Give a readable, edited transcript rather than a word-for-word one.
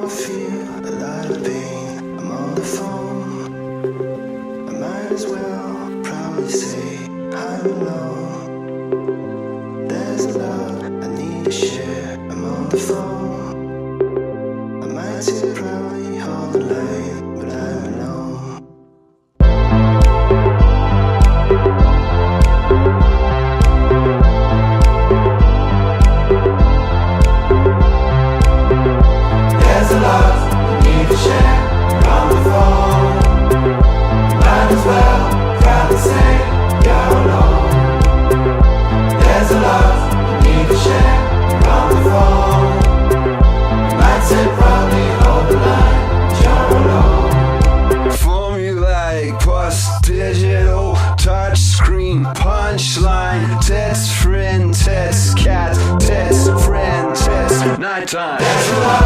I feel a lot of pain. I'm on the phone. I might as well probably say I'm alone. There's a lot I need to share. I'm on the phone. I might say probably hold the line, but I'm alone. There's a lot you need to share. You're on the phone. Might as well proudly say you're alone. There's a lot you need to share. You're on the phone. You might say probably hold the line, but you're alone. For me like post digital, touch screen, punchline, test friend, test cat, test friend, test nighttime. There's a lot